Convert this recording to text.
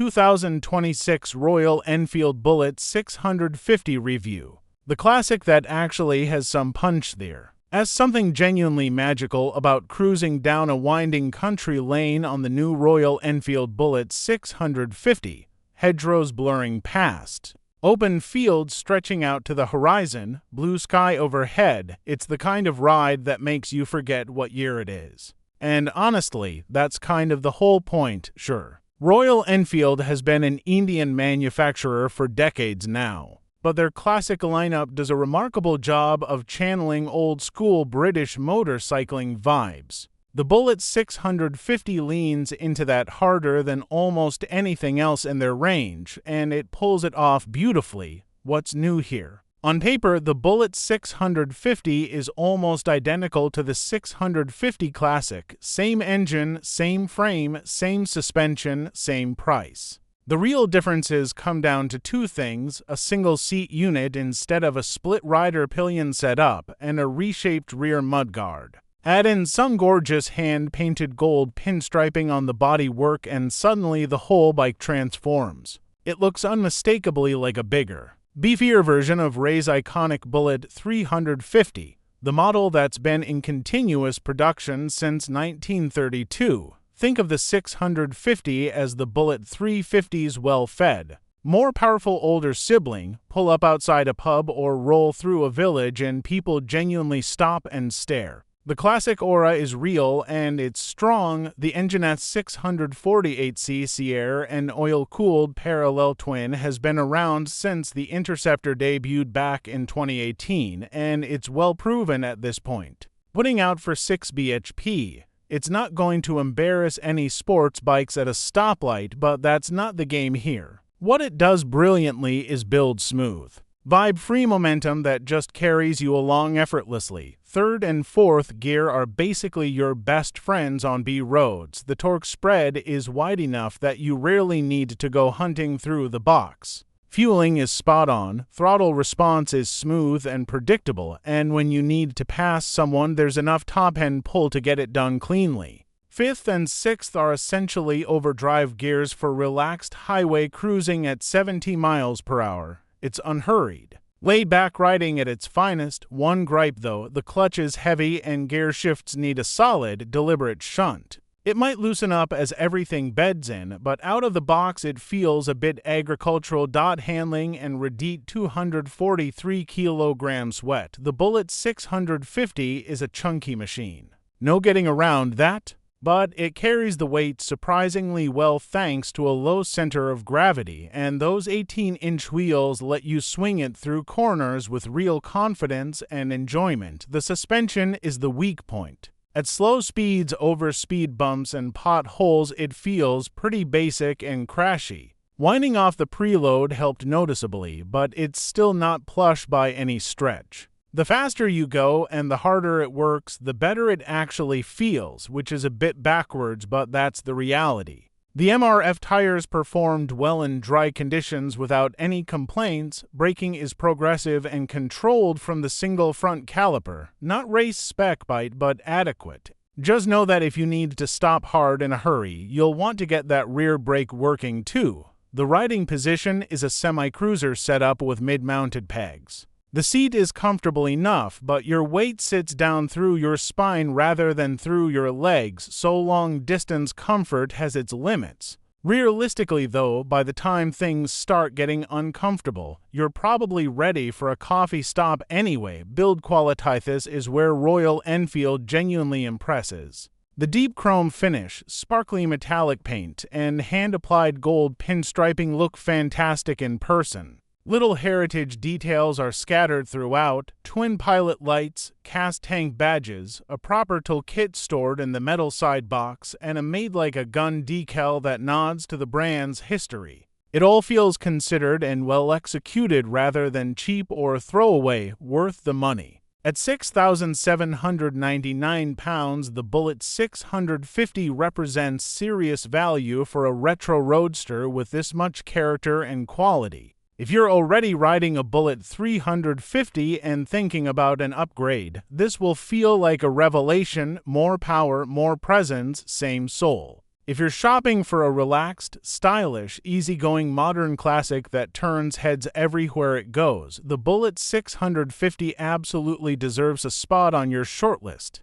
2026 Royal Enfield Bullet 650 review. The classic that actually has some punch there. As something genuinely magical about cruising down a winding country lane on the new Royal Enfield Bullet 650, hedgerows blurring past, open fields stretching out to the horizon, blue sky overhead. It's the kind of ride that makes you forget what year it is. And honestly, that's kind of the whole point, sure. Royal Enfield has been an Indian manufacturer for decades now, but their classic lineup does a remarkable job of channeling old-school British motorcycling vibes. The Bullet 650 leans into that harder than almost anything else in their range, and it pulls it off beautifully. What's new here? On paper, the Bullet 650 is almost identical to the 650 Classic. Same engine, same frame, same suspension, same price. The real differences come down to two things: a single-seat unit instead of a split-rider pillion setup, and a reshaped rear mudguard. Add in some gorgeous hand-painted gold pinstriping on the bodywork and suddenly the whole bike transforms. It looks unmistakably like a bigger, beefier version of Ray's iconic Bullet 350, the model that's been in continuous production since 1932. Think of the 650 as the Bullet 350's well-fed, more powerful older sibling. Pull up outside a pub or roll through a village and people genuinely stop and stare. The classic aura is real and it's strong. The Engine's 648cc air and oil-cooled parallel twin has been around since the Interceptor debuted back in 2018, and it's well proven at this point. Putting out for 6 bhp, it's not going to embarrass any sports bikes at a stoplight, but that's not the game here. What it does brilliantly is build smooth, vibe-free momentum that just carries you along effortlessly. Third and fourth gear are basically your best friends on B roads. The torque spread is wide enough that you rarely need to go hunting through the box. Fueling is spot on, throttle response is smooth and predictable, and when you need to pass someone, there's enough top-end pull to get it done cleanly. Fifth and sixth are essentially overdrive gears for relaxed highway cruising at 70 miles per hour. It's unhurried, laid-back riding at its finest. One gripe though: the clutch is heavy and gear shifts need a solid, deliberate shunt. It might loosen up as everything beds in, but out of the box it feels a bit agricultural. Handling and Reddit 243 kilograms wet. The Bullet 650 is a chunky machine. No getting around that. But it carries the weight surprisingly well thanks to a low center of gravity, and those 18-inch wheels let you swing it through corners with real confidence and enjoyment. The suspension is the weak point. At slow speeds, over speed bumps and potholes, it feels pretty basic and crashy. Winding off the preload helped noticeably, but it's still not plush by any stretch. The faster you go and the harder it works, the better it actually feels, which is a bit backwards, but that's the reality. The MRF tires performed well in dry conditions without any complaints. Braking is progressive and controlled from the single front caliper. Not race spec bite, but adequate. Just know that if you need to stop hard in a hurry, you'll want to get that rear brake working too. The riding position is a semi-cruiser setup with mid-mounted pegs. The seat is comfortable enough, but your weight sits down through your spine rather than through your legs, so long-distance comfort has its limits. Realistically though, by the time things start getting uncomfortable, you're probably ready for a coffee stop anyway. Build qualitas is where Royal Enfield genuinely impresses. The deep chrome finish, sparkly metallic paint, and hand-applied gold pinstriping look fantastic in person. Little heritage details are scattered throughout: twin pilot lights, cast tank badges, a proper toolkit stored in the metal side box, and a made-like-a-gun decal that nods to the brand's history. It all feels considered and well executed rather than cheap or throwaway, worth the money. At £6,799, the Bullet 650 represents serious value for a retro roadster with this much character and quality. If you're already riding a Bullet 350 and thinking about an upgrade, this will feel like a revelation: more power, more presence, same soul. If you're shopping for a relaxed, stylish, easygoing modern classic that turns heads everywhere it goes, the Bullet 650 absolutely deserves a spot on your shortlist.